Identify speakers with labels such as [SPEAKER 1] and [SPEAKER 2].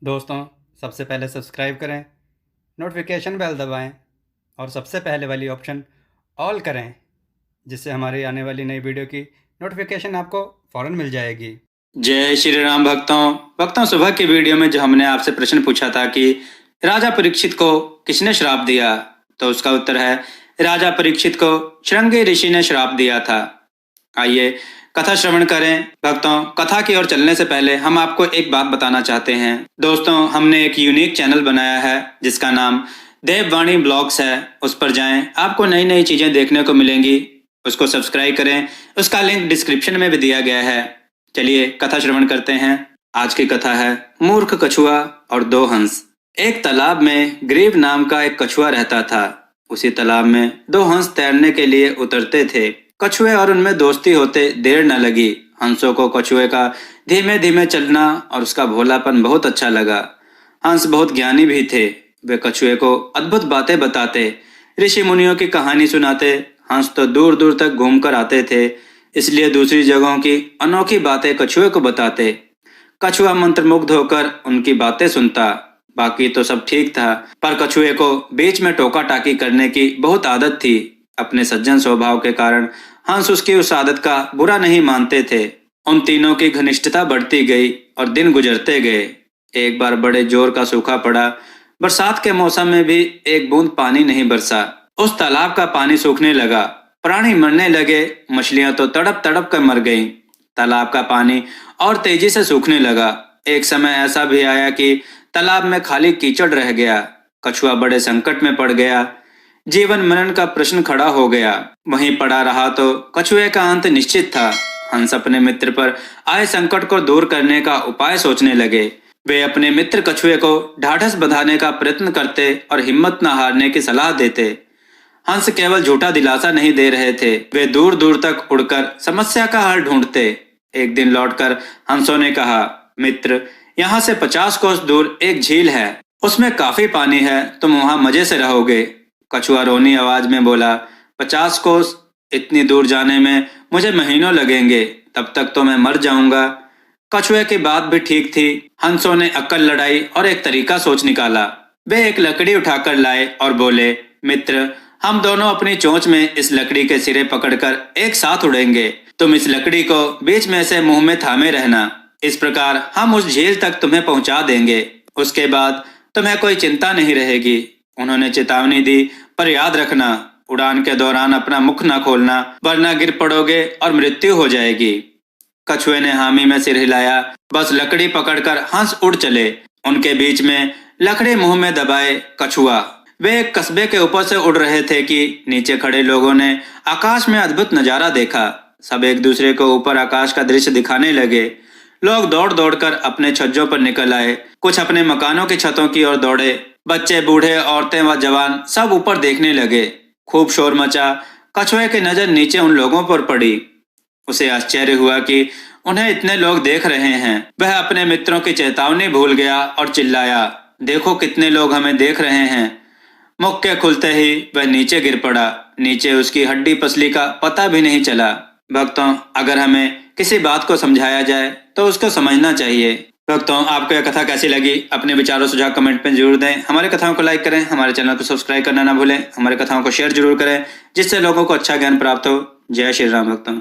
[SPEAKER 1] दोस्तों, सबसे पहले सब्सक्राइब करें, नोटिफिकेशन बेल दबाएं और सबसे पहले वाली ऑप्शन ऑल करें, जिससे हमारी आने वाली नई वीडियो की नोटिफिकेशन आपको फ़ौरन मिल जाएगी।
[SPEAKER 2] जय श्री राम भक्तों सुबह की वीडियो में जो हमने आपसे प्रश्न पूछा था कि राजा परीक्षित को किसने श्राप दिया, तो उसका उत्तर है राजा परीक्षित को श्रृंगी ऋषि ने श्राप दिया था। आइए कथा श्रवण करें। भक्तों, कथा की ओर चलने से पहले हम आपको एक बात बताना चाहते हैं। दोस्तों, हमने एक यूनिक चैनल बनाया है जिसका नाम देववाणी ब्लॉग्स है। उस पर जाएं, आपको नई नई चीजें देखने को मिलेंगी। उसको सब्सक्राइब करें, उसका लिंक डिस्क्रिप्शन में भी दिया गया है। चलिए कथा श्रवण करते हैं। आज की कथा है मूर्ख कछुआ और दो हंस। एक तालाब में ग्रीव नाम का एक कछुआ रहता था। उसी तालाब में दो हंस तैरने के लिए उतरते थे। कछुए और उनमें दोस्ती होते देर न लगी। हंसों को कछुए का धीमे धीमे चलना और उसका भोलापन बहुत अच्छा लगा। हंस बहुत ज्ञानी भी थे। वे कछुए को अद्भुत बातें बताते, ऋषि मुनियों की कहानी सुनाते। हंस तो दूर दूर तक घूमकर आते थे, इसलिए दूसरी जगहों की अनोखी बातें कछुए को बताते। कछुआ मंत्रमुग्ध होकर उनकी बातें सुनता। बाकी तो सब ठीक था, पर कछुए को बीच में टोका टाकी करने की बहुत आदत थी। अपने सज्जन स्वभाव के कारण हंस उसकी उस आदत का बुरा नहीं मानते थे। उन तीनों की घनिष्ठता बढ़ती गई और दिन गुजरते गए। एक बार बड़े जोर का सूखा पड़ा। बरसात के मौसम में भी एक बूंद पानी नहीं बरसा। उस तालाब का पानी सूखने लगा। प्राणी मरने लगे। मछलियां तो तड़प तड़प कर मर गईं। तालाब का पानी और तेजी से सूखने लगा। एक समय ऐसा भी आया कि तालाब में खाली कीचड़ रह गया। कछुआ बड़े संकट में पड़ गया। जीवन मरण का प्रश्न खड़ा हो गया। वहीं पड़ा रहा तो कछुए का अंत निश्चित था। हंस अपने मित्र पर आए संकट को दूर करने का उपाय सोचने लगे। वे अपने मित्र कछुए को ढाढ़स बंधाने का प्रयत्न करते और हिम्मत न हारने की सलाह देते। हंस केवल झूठा दिलासा नहीं दे रहे थे, वे दूर दूर तक उड़कर समस्या का हल ढूंढते। एक दिन लौटकर हंसों ने कहा, मित्र, यहाँ से 50 कोस दूर एक झील है। उसमें काफी पानी है, तुम वहां मजे से रहोगे। कछुआ रोनी आवाज में बोला, 50 कोस? इतनी दूर जाने में मुझे महीनों लगेंगे, तब तक तो मैं मर जाऊंगा। कछुए की बात भी ठीक थी। हंसों ने अक्ल लड़ाई और एक तरीका सोच निकाला। वे एक लकड़ी उठाकर लाए और बोले, मित्र, हम दोनों अपनी चोंच में इस लकड़ी के सिरे पकड़कर एक साथ उड़ेंगे। तुम इस लकड़ी को बीच में से मुंह में थामे रहना। इस प्रकार हम उस झील तक तुम्हें पहुंचा देंगे। उसके बाद तुम्हें कोई चिंता नहीं रहेगी। उन्होंने चेतावनी दी, पर याद रखना, उड़ान के दौरान अपना मुख न खोलना, वरना गिर पड़ोगे और मृत्यु हो जाएगी। कछुए ने हामी में सिर हिलाया। बस लकड़ी पकड़कर हंस उड़ चले। उनके बीच में लकड़ी मुंह में दबाए कछुआ। वे एक कस्बे के ऊपर से उड़ रहे थे कि नीचे खड़े लोगों ने आकाश में अद्भुत नजारा देखा। सब एक दूसरे को ऊपर आकाश का दृश्य दिखाने लगे। लोग दौड़ दौड़कर अपने छज्जों पर निकल आए। कुछ अपने मकानों की छतों की ओर दौड़े। बच्चे, बूढ़े, औरतें व जवान सब ऊपर देखने लगे। खूब शोर मचा। कछुए की नजर नीचे उन लोगों पर पड़ी। उसे आश्चर्य हुआ कि उन्हें इतने लोग देख रहे हैं। वह अपने मित्रों की चेतावनी भूल गया और चिल्लाया, देखो कितने लोग हमें देख रहे हैं। मुख के खुलते ही वह नीचे गिर पड़ा। नीचे उसकी हड्डी पसली का पता भी नहीं चला। भक्तों, अगर हमें किसी बात को समझाया जाए तो उसको समझना चाहिए। भक्तों, आपको यह कथा कैसी लगी? अपने विचारों सुझाव कमेंट में जरूर दें। हमारे कथाओं को लाइक करें, हमारे चैनल को सब्सक्राइब करना ना भूलें। हमारे कथाओं को शेयर जरूर करें, जिससे लोगों को अच्छा ज्ञान प्राप्त हो। जय श्री राम भक्तों।